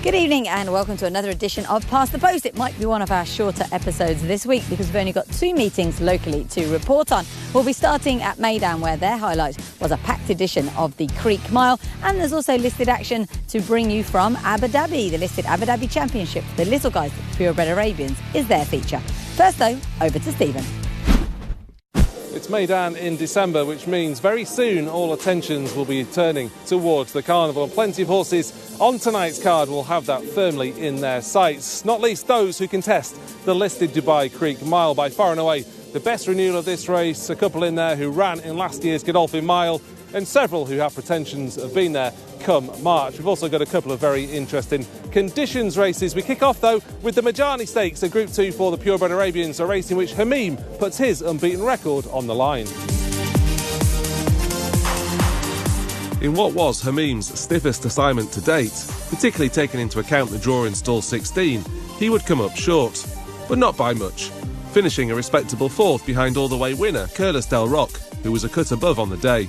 Good evening and welcome to another edition of Past the Post. It might be one of our shorter episodes this week because we've only got 2 meetings locally to report on. We'll be starting at Meydan, where their highlight was a packed edition of the Creek Mile, and there's also listed action to bring you from Abu Dhabi. The listed Abu Dhabi Championship, the little guys, the purebred Arabians, is their feature. First though, over to Stephen. It's Meydan in December, which means very soon all attentions will be turning towards the carnival. And plenty of horses on tonight's card will have that firmly in their sights, not least those who contest the listed Dubai Creek Mile. By far and away the best renewal of this race, a couple in there who ran in last year's Godolphin Mile, and several who have pretensions of being there come March. We've also got a couple of very interesting conditions races. We kick off though with the Majani Stakes, a Group 2 for the purebred Arabians, a race in which Hamim puts his unbeaten record on the line. In what was Hamim's stiffest assignment to date, particularly taking into account the draw in stall 16, he would come up short, but not by much, finishing a respectable 4th behind all-the-way winner Curlis Del Roc, who was a cut above on the day.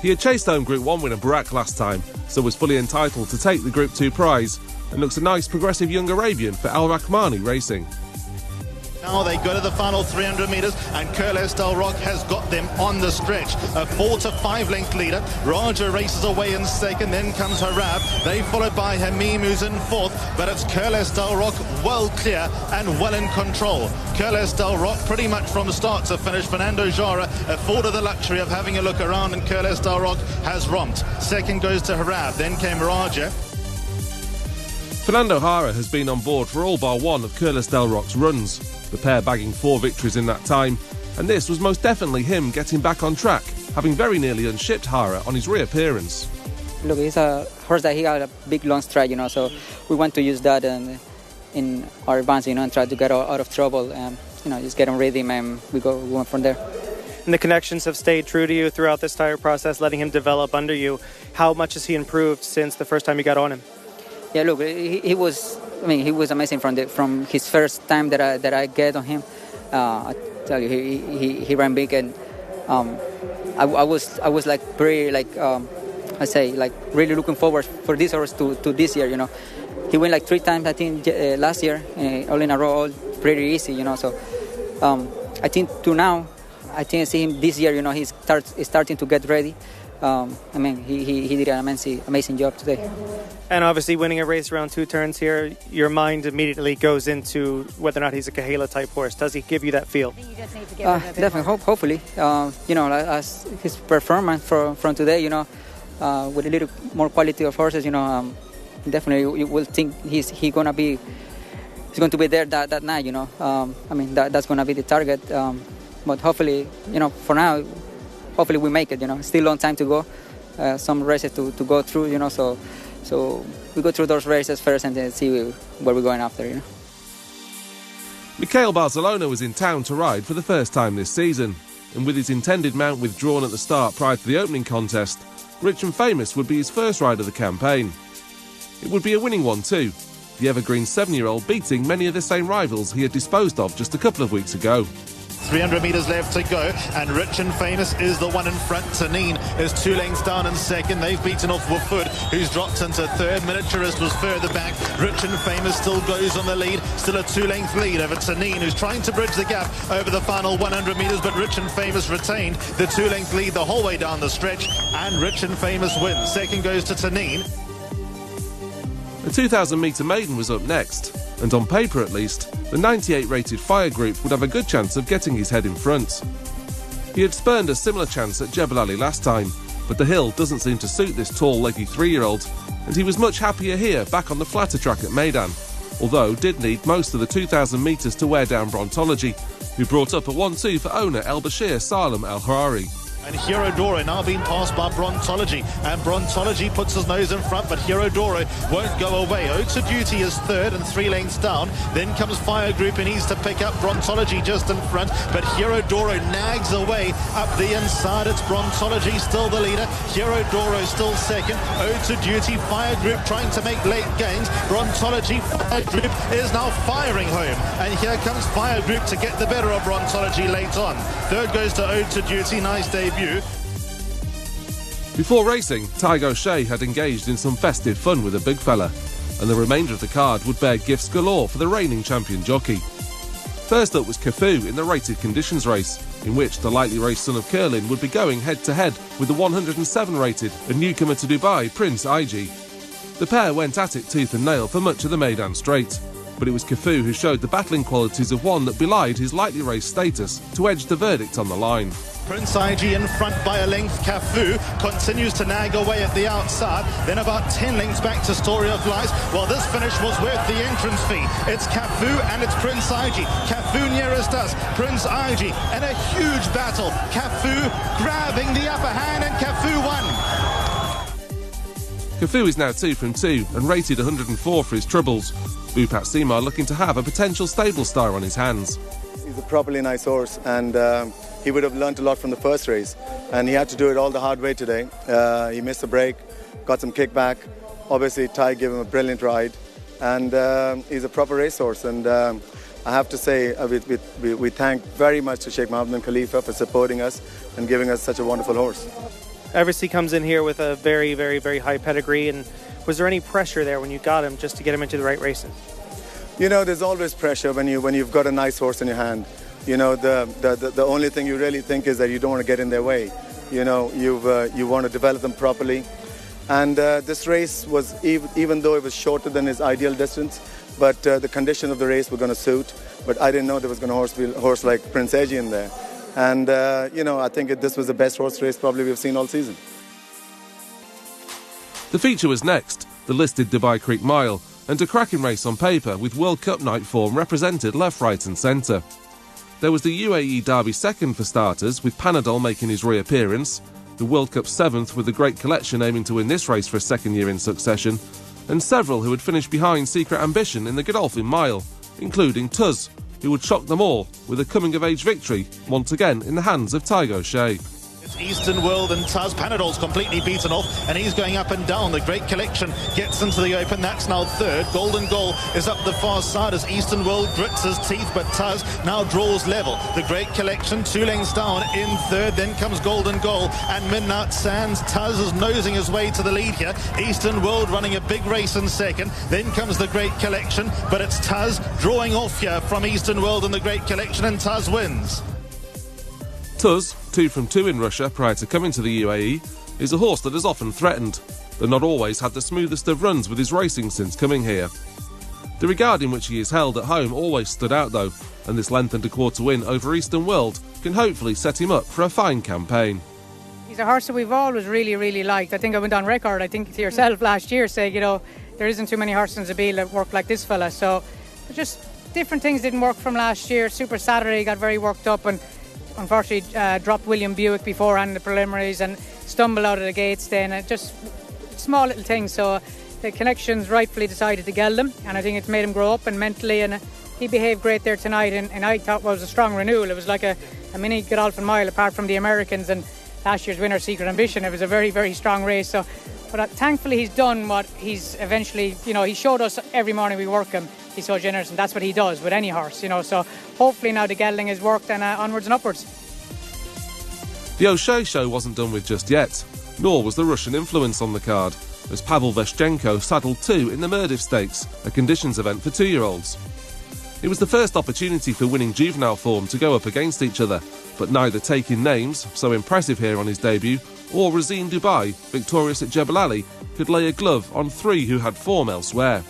He had chased home Group 1 winner Barak last time, so was fully entitled to take the Group 2 prize, and looks a nice progressive young Arabian for Al Rahmani Racing. Now they go to the final 300 metres and Curlis Del Roc has got them on the stretch. A 4 to 5 length leader. Raja races away in second, then comes Harab. They followed by Hamim, who's in 4th, but it's Curlis Del Roc well clear and well in control. Curlis Del Roc pretty much from start to finish. Fernando Jara afforded the luxury of having a look around and Curlis Del Roc has romped. Second goes to Harab, then came Raja. Fernando Jara has been on board for all bar one of Curlis Del Roc's runs, the pair bagging 4 victories in that time, and this was most definitely him getting back on track, having very nearly unshipped Jara on his reappearance. Look, he's a horse that he got a big long stride, so we want to use that in our advance, and try to get out of trouble, just get him rhythm, and we go from there. And the connections have stayed true to you throughout this entire process, letting him develop under you. How much has he improved since the first time you got on him? Yeah, look, he was amazing from his first time that I get on him. I tell you, he ran big, and I was like very really looking forward for this horse to this year. He went like 3 times I think last year, all in a row, all pretty easy. So I think I see him this year. He's starting to get ready. He did an amazing job today. And obviously winning a race around 2 turns here, your mind immediately goes into whether or not he's a Kahela type horse. Does he give you that feel? Definitely, hopefully. As his performance from today, with a little more quality of horses, definitely you will think he's going to be there that night, that's going to be the target. But hopefully, for now, hopefully we make it, still a long time to go, some races to go through, so we go through those races first and then see where we're going after, Mikhail Barcelona was in town to ride for the first time this season, and with his intended mount withdrawn at the start prior to the opening contest, Rich and Famous would be his first ride of the campaign. It would be a winning one too, the evergreen 7-year-old beating many of the same rivals he had disposed of just a couple of weeks ago. 300 metres left to go, and Rich and Famous is the one in front. Tanin is 2 lengths down in second. They've beaten off Woodford, who's dropped into third. Miniaturist was further back. Rich and Famous still goes on the lead. Still a 2-length lead over Tanin, who's trying to bridge the gap over the final 100 metres, but Rich and Famous retained the 2-length lead the whole way down the stretch, and Rich and Famous wins. Second goes to Tanin. The 2,000-metre maiden was up next, and on paper at least, the 98 rated Fire Group would have a good chance of getting his head in front. He had spurned a similar chance at Jebel Ali last time, but the hill doesn't seem to suit this tall, leggy 3-year-old, and he was much happier here back on the flatter track at Meydan, although did need most of the 2,000 metres to wear down Brontology, who brought up a 1-2 for owner El Bashir Salem El Harari. And Hero Doro now being passed by Brontology, and Brontology puts his nose in front, but Hero Doro won't go away. Ode to Duty is third and 3 lengths down. Then comes Fire Group and needs to pick up Brontology just in front, but Hero Doro nags away up the inside. It's Brontology still the leader, Hero Doro still second. Ode to Duty, Fire Group trying to make late gains. Brontology, Fire Group is now firing home, and here comes Fire Group to get the better of Brontology late on. Third goes to Ode to Duty, nice debut. Before racing, Tygo Shea had engaged in some festive fun with a big fella. and the remainder of the card would bear gifts galore for the reigning champion jockey. First up was Cafu in the rated conditions race, in which the lightly raced son of Curlin would be going head-to-head with the 107 rated and newcomer to Dubai, Prince IG. The pair went at it tooth and nail for much of the Meydan Straight, but it was Cafu who showed the battling qualities of one that belied his lightly raced status to edge the verdict on the line. Prince IG in front by a length. Cafu continues to nag away at the outside. Then about 10 lengths back to Story of Lies. Well, this finish was worth the entrance fee. It's Cafu and it's Prince IG. Cafu nearest us. Prince IG and a huge battle. Cafu grabbing the upper hand and Cafu won. Cafu is now 2 from 2 and rated 104 for his troubles. Bhupat Seemar looking to have a potential stable star on his hands. He's a properly nice horse, and he would have learnt a lot from the first race, and he had to do it all the hard way today. He missed a break, got some kickback. Obviously, Ty gave him a brilliant ride, and he's a proper racehorse. And I have to say, we thank very much to Sheikh Mohammed bin Khalifa for supporting us and giving us such a wonderful horse. Obviously comes in here with a very, very, very high pedigree. And was there any pressure there when you got him just to get him into the right races? You know, there's always pressure when you've got a nice horse in your hand. You know, the only thing you really think is that you don't want to get in their way. You know, you want to develop them properly. And this race was, even though it was shorter than his ideal distance, but the condition of the race were going to suit. But I didn't know there was going to be a horse like Prince Edgy in there. And, you know, I think this was the best horse race probably we've seen all season. The feature was next, the listed Dubai Creek Mile, and a cracking race on paper with World Cup night form represented left, right and centre. There was the UAE Derby second for starters, with Panadol making his reappearance, the World Cup seventh with the Great Collection aiming to win this race for a second year in succession, and several who had finished behind Secret Ambition in the Godolphin Mile, including Tuz, who would shock them all with a coming-of-age victory, once again in the hands of Tygo Shea. Eastern World and Tuz. Panadol's completely beaten off and he's going up and down. The Great Collection gets into the open. That's now third. Golden Goal is up the far side as Eastern World grits his teeth, but Tuz now draws level. The Great Collection 2 lengths down in third. Then comes Golden Goal and Midnight Sands. Tuz is nosing his way to the lead here. Eastern World running a big race in second. Then comes the Great Collection, but it's Tuz drawing off here from Eastern World and the Great Collection, and Tuz wins. Tuz, 2 from 2 in Russia prior to coming to the UAE, is a horse that has often threatened, though not always had the smoothest of runs with his racing since coming here. The regard in which he is held at home always stood out though, and this length and a quarter win over Eastern World can hopefully set him up for a fine campaign. He's a horse that we've always really, really liked. I think I went on record, to yourself last year, saying, you know, there isn't too many horses in Zabeel that work like this fella. So just different things didn't work from last year. Super Saturday got very worked up and unfortunately dropped William Buick beforehand in the preliminaries and stumbled out of the gates then. Just small little things. So the connections rightfully decided to gel them, and I think it's made him grow up and mentally, and he behaved great there tonight, and I thought it was a strong renewal. It was like a mini Godolphin Mile apart from the Americans and last year's winner Secret Ambition. It was a very, very strong race. So, but thankfully he's done what he's eventually, you know, he showed us every morning we work him. He's so generous, and that's what he does with any horse, you know. So hopefully now the gelding has worked, and onwards and upwards. The O'Shea show wasn't done with just yet, nor was the Russian influence on the card, as Pavel Veshchenko saddled 2 in the Murdiv Stakes, a conditions event for 2-year-olds. It was the first opportunity for winning juvenile form to go up against each other, but neither Taking Names, so impressive here on his debut, or Razine Dubai, victorious at Jebel Ali, could lay a glove on 3 who had form elsewhere.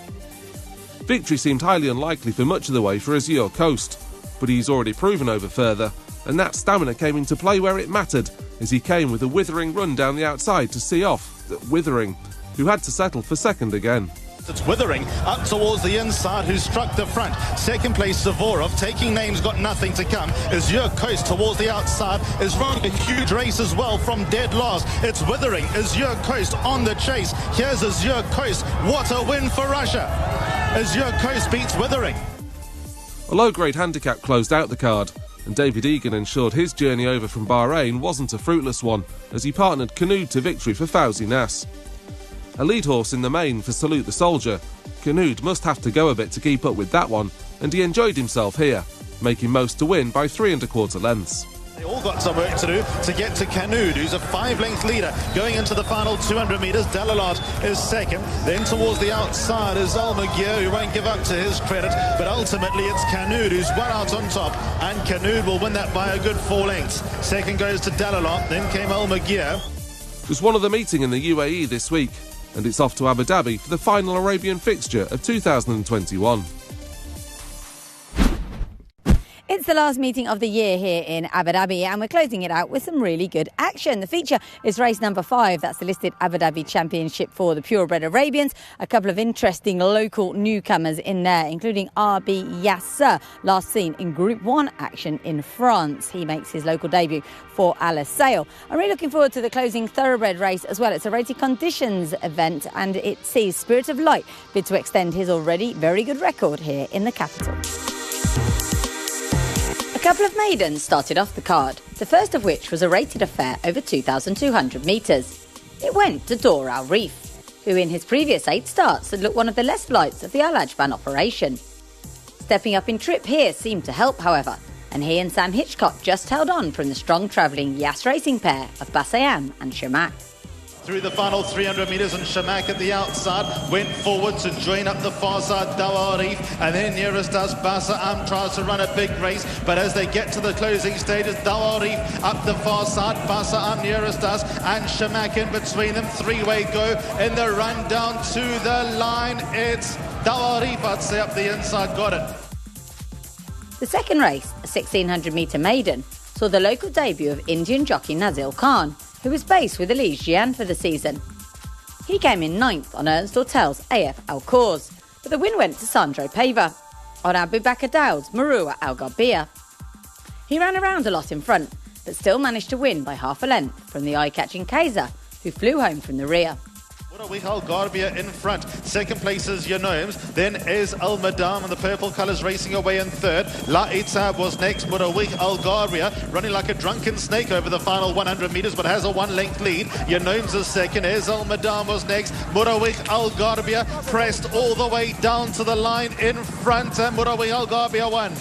Victory seemed highly unlikely for much of the way for Azure Coast, but he's already proven over further, and that stamina came into play where it mattered, as he came with a withering run down the outside to see off Withering, who had to settle for second again. It's Withering up towards the inside, who struck the front. Second place, Zavorov. Taking Names got nothing to come. Azure Coast towards the outside is running a huge race as well from dead last. It's Withering, Azure Coast on the chase. Here's Azure Coast. What a win for Russia. Azure Coast beats Withering. A low-grade handicap closed out the card, and David Egan ensured his journey over from Bahrain wasn't a fruitless one, as he partnered Qanud to victory for Fauzi Nas. A lead horse in the main for Salute the Soldier, Qanud must have to go a bit to keep up with that one, and he enjoyed himself here, making most to win by 3 1/4 lengths. They all got some work to do to get to Qanot, who's a 5-length leader. Going into the final 200 metres, Dalalot is second. Then towards the outside is Almaguer, who won't give up to his credit. But ultimately it's Qanot who's well out on top. And Qanot will win that by a good 4 lengths. Second goes to Dalalot, then came Almaguer. There's one other meeting in the UAE this week, and it's off to Abu Dhabi for the final Arabian fixture of 2021. It's the last meeting of the year here in Abu Dhabi, and we're closing it out with some really good action. The feature is race number 5. That's the listed Abu Dhabi Championship for the purebred Arabians. A couple of interesting local newcomers in there, including RB Yasser, last seen in Group 1 action in France. He makes his local debut for Al Sail. I'm really looking forward to the closing thoroughbred race as well. It's a rated conditions event, and it sees Spirit of Light bid to extend his already very good record here in the capital. A couple of maidens started off the card, the first of which was a rated affair over 2,200 metres. It went to Dor Al Reef, who in his previous 8 starts had looked one of the less lights of the Al Ajban operation. Stepping up in trip here seemed to help, however, and he and Sam Hitchcock just held on from the strong travelling Yas Racing pair of Bassayam and Shamak. Through the final 300 metres, and Shamak at the outside went forward to join up the far side Dawar Reef, and then nearest us Bassayam tries to run a big race, but as they get to the closing stages, Dawar Reef up the far side, Bassayam nearest us and Shamak in between them. 3-way go in the run down to the line. It's Dawar Reef, I'd say, up the inside, got it. The second race, a 1,600 metre maiden, saw the local debut of Indian jockey Nazil Khan, who was based with Elise Jian for the season. He came in 9th on Ernst Ortel's AF Al Cause, but the win went to Sandro Pava on Abu Bakr Dowd's Marua Al Garbia. He ran around a lot in front, but still managed to win by half a length from the eye-catching Kaiser, who flew home from the rear. Al Garbia in front. Second place is Yanomes. Then is Al Madam and the purple colours racing away in third. La Itab was next. Murawih Al Garbia running like a drunken snake over the final 100 metres, but has a 1-length lead. Yanomes is second. Is Al Madam was next. Murawih Al Garbia pressed all the way down to the line in front, and Murawih Al Garbia won.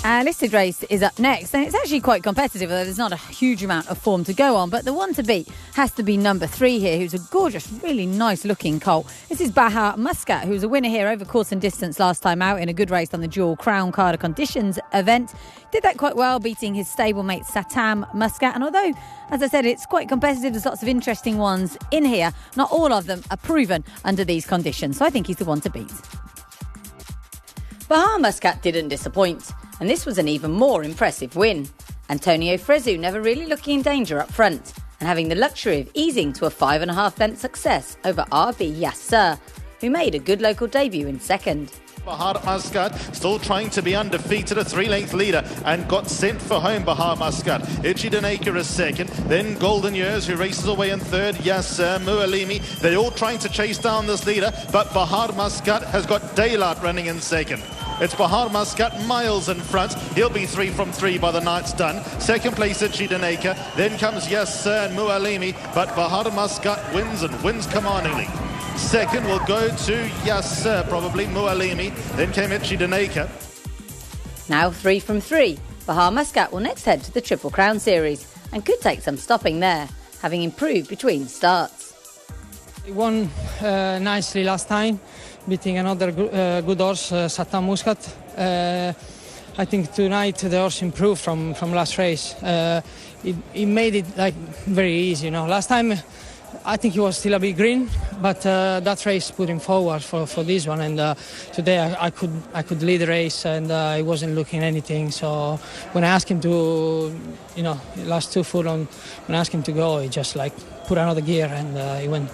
Our listed race is up next, and it's actually quite competitive, although there's not a huge amount of form to go on. But the one to beat has to be number 3 here, who's a gorgeous, really nice-looking colt. This is Baha Muscat, who's a winner here over course and distance last time out in a good race on the dual Crown Card of Conditions event. Did that quite well, beating his stablemate Satam Muscat. And although, as I said, it's quite competitive, there's lots of interesting ones in here, not all of them are proven under these conditions. So I think he's the one to beat. Baha Muscat didn't disappoint, and this was an even more impressive win. Antonio Fresu never really looking in danger up front, and having the luxury of easing to a 5.5-length success over RB Yasser, who made a good local debut in second. Bahar Muscat still trying to be undefeated, a 3-length leader, and got sent for home. Bahar Muscat. Itchy Danacre is second, then Golden Years, who races away in third. Yasser, Mualimi, they're all trying to chase down this leader, but Bahar Muscat has got Daylight running in second. It's Bahar Muscat miles in front. He'll be 3 from 3 by the night's done. Second place Itchy Danacre, then comes Yasser and Mualimi, but Bahar Muscat wins, and wins commandingly. Second will go to Yasser, probably Mualimi. Then came Itchy Danacre. Now 3 from 3. Bahar Muscat will next head to the Triple Crown Series and could take some stopping there, having improved between starts. He won nicely last time, beating another good horse, Satam Muscat. I think tonight the horse improved from last race. He made it like very easy, you know. Last time I think he was still a bit green, but that race put him forward for this one. And today I could lead the race, and he wasn't looking anything. So when I asked him to, you know, last 2 furlong, when I asked him to go, he just like put another gear and he went.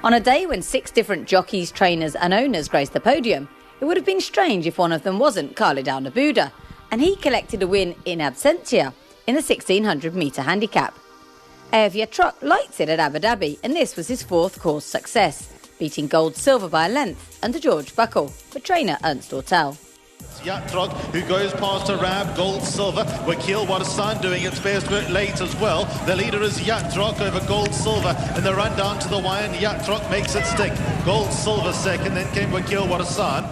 On a day when 6 different jockeys, trainers and owners graced the podium, it would have been strange if one of them wasn't Khalid Al Nabuda, and he collected a win in absentia in the 1,600 metre handicap. Avia Truck lights it at Abu Dhabi, and this was his 4th course success, beating Gold Silver by a length under George Buckle for trainer Ernst Ortel. Yatrok, who goes past Arab, Gold Silver. Wakil Warsan doing its best work late as well. The leader is Yatrok over Gold Silver. In the run down to the wire, and Yatrok makes it stick. Gold Silver second, then came Wakil Warsan.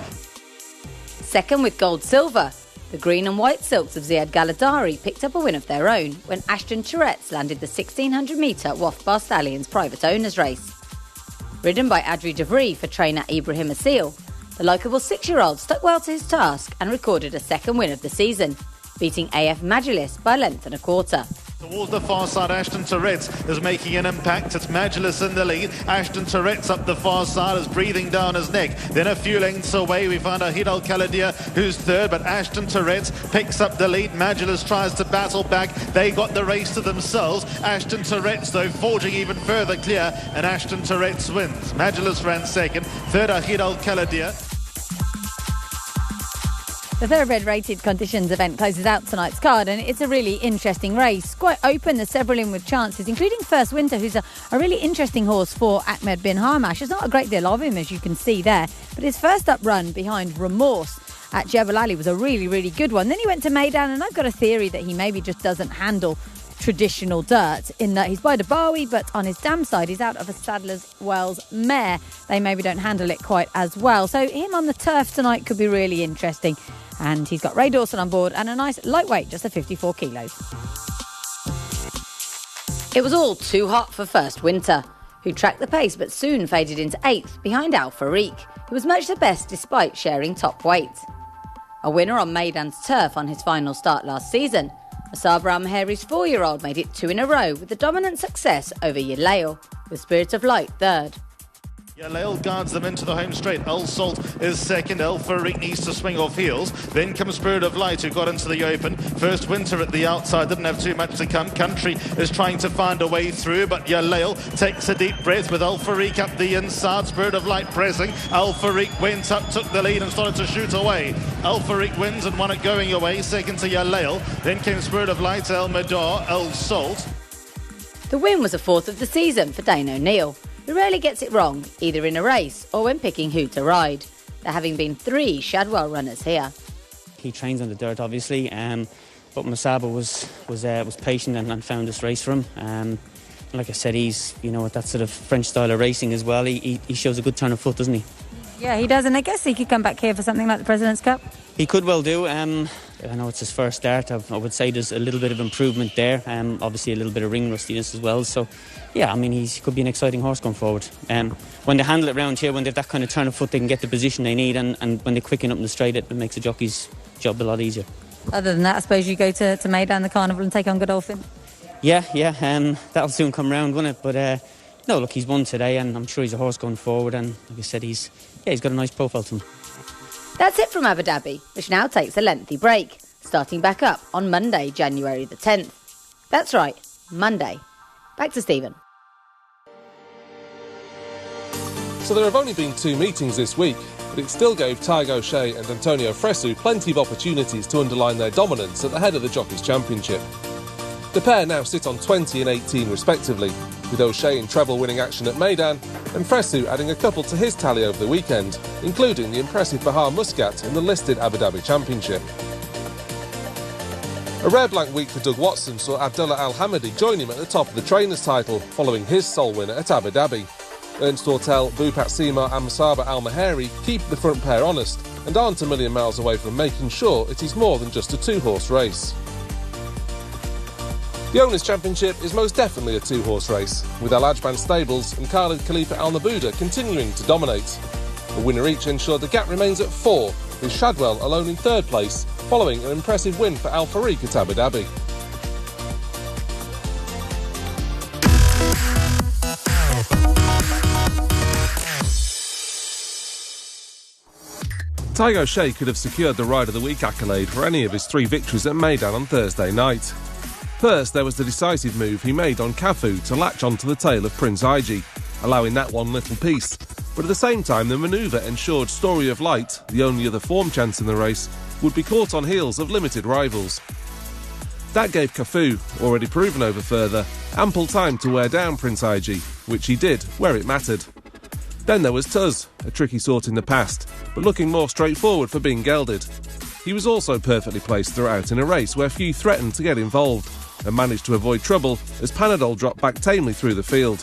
Second with Gold Silver The green and white silks of Ziad Galadari picked up a win of their own when Ashton Tourette's landed the 1600-metre Wath Bar Stallions private owners race. Ridden by Adri DeVries for trainer Ibrahim Asil, the likeable 6-year-old stuck well to his task and recorded a second win of the season, beating AF Majalis by a length and a quarter. Towards the far side, Ashton Tourette's is making an impact. It's Majalis in the lead. Ashton Tourette's up the far side is breathing down his neck. Then a few lengths away, we find Ahid Al-Khaladia, who's third, but Ashton Tourette's picks up the lead. Majalis tries to battle back. They got the race to themselves. Ashton Tourette's, though, forging even further clear, and Ashton Tourette's wins. Majalis ran second. Third, Ahid Al-Khaladia. The Thoroughbred Rated Conditions event closes out tonight's card, and it's a really interesting race. Quite open, there's several in with chances, including First Winter, who's a really interesting horse for Ahmed bin Harmash. There's not a great deal of him, as you can see there, but his first up run behind Remorse at Jebel Ali was a really, really good one. Then he went to Meydan, and I've got a theory that he maybe just doesn't handle traditional dirt, in that he's by Dabawi, but on his dam side he's out of a Sadler's Wells mare. They maybe don't handle it quite as well. So him on the turf tonight could be really interesting. And he's got Ray Dawson on board and a nice lightweight, just at 54 kilos. It was all too hot for First Winter, who tracked the pace but soon faded into 8th behind Al Farik, who was much the best despite sharing top weight. A winner on Meydan's turf on his final start last season, Asab Ramheri's 4-year-old made it 2 in a row with a dominant success over Yalail, with Spirit of Light third. Yalail guards them into the home straight. El Salt is second. El Farik needs to swing off heels. Then comes Spirit of Light, who got into the open. First Winter at the outside, didn't have too much to come. Country is trying to find a way through, but Yalail takes a deep breath with El Farik up the inside. Spirit of Light pressing. El Farik went up, took the lead and started to shoot away. El Farik wins and won it going away. Second to Yalail. Then came Spirit of Light, El Madar, El Salt. The win was a 4th of the season for Dane O'Neill, who rarely gets it wrong, either in a race or when picking who to ride. There having been 3 Shadwell runners here. He trains on the dirt, obviously, but Masaba was patient and found this race for him. Like I said, he's with that sort of French style of racing as well. He shows a good turn of foot, doesn't he? Yeah, he does, and I guess he could come back here for something like the President's Cup. He could well do. I know it's his first start. I would say there's a little bit of improvement there. Obviously a little bit of ring rustiness as well. So, yeah, I mean, he could be an exciting horse going forward. When they handle it round here, when they've that kind of turn of foot, they can get the position they need, and when they quicken up in the straight, it makes the jockey's job a lot easier. Other than that, I suppose you go to Meydan, the Carnival, and take on Godolphin? Yeah, that'll soon come round, won't it? But no, look, he's won today, and I'm sure he's a horse going forward, and like I said, he's got a nice profile to him. That's it from Abu Dhabi, which now takes a lengthy break, starting back up on Monday, January the 10th. That's right, Monday. Back to Stephen. So there have only been 2 meetings this week, but it still gave Tig O'Shea and Antonio Fresu plenty of opportunities to underline their dominance at the head of the Jockeys' Championship. The pair now sit on 20 and 18 respectively, with O'Shea in treble-winning action at Meydan and Fresu adding a couple to his tally over the weekend, including the impressive Bahar Muscat in the listed Abu Dhabi Championship. A rare blank week for Doug Watson saw Abdullah Al-Hamadi join him at the top of the trainers' title, following his sole winner at Abu Dhabi. Ernst Ortel, Bupat Sima and Musaba Al-Maheri keep the front pair honest and aren't a million miles away from making sure it is more than just a 2-horse race. The Owners' Championship is most definitely a 2-horse race, with Al Ajban Stables and Khalid Khalifa Al Nabuda continuing to dominate. A winner each ensured the gap remains at 4, with Shadwell alone in 3rd place, following an impressive win for Al Farik at Abu Dhabi. Tig O'Shea could have secured the Ride of the Week accolade for any of his 3 victories at Meydan on Thursday night. First, there was the decisive move he made on Cafu to latch onto the tail of Prince Ig, allowing that one little piece. But at the same time, the manoeuvre ensured Story of Light, the only other form chance in the race, would be caught on heels of limited rivals. That gave Cafu, already proven over further, ample time to wear down Prince Ig, which he did where it mattered. Then there was Tuz, a tricky sort in the past, but looking more straightforward for being gelded. He was also perfectly placed throughout in a race where few threatened to get involved, and managed to avoid trouble as Panadol dropped back tamely through the field.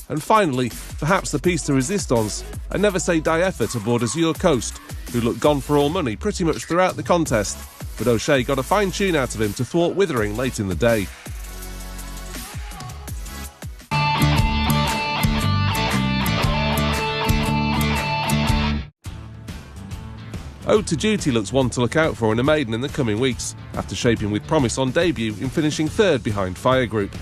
And finally, perhaps the piece de resistance, a never say die effort aboard Azure Coast, who looked gone for all money pretty much throughout the contest, but O'Shea got a fine tune out of him to thwart Withering late in the day. Ode to Duty looks one to look out for in a maiden in the coming weeks, after shaping with promise on debut in finishing third behind Fire Group.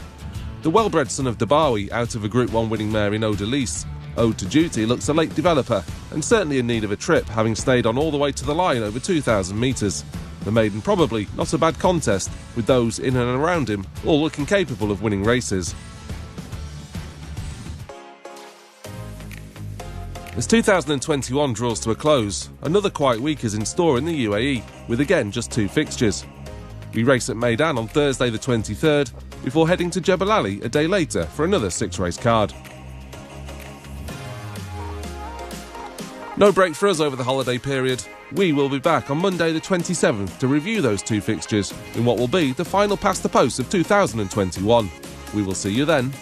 The well-bred son of Dabawi out of a Group 1 winning mare in Odalise, Ode to Duty looks a late developer and certainly in need of a trip, having stayed on all the way to the line over 2,000 metres. The maiden probably not a bad contest, with those in and around him all looking capable of winning races. As 2021 draws to a close, another quiet week is in store in the UAE, with again just 2 fixtures. We race at Meydan on Thursday the 23rd, before heading to Jebel Ali a day later for another 6-race card. No break for us over the holiday period. We will be back on Monday the 27th to review those 2 fixtures in what will be the final past the post of 2021. We will see you then.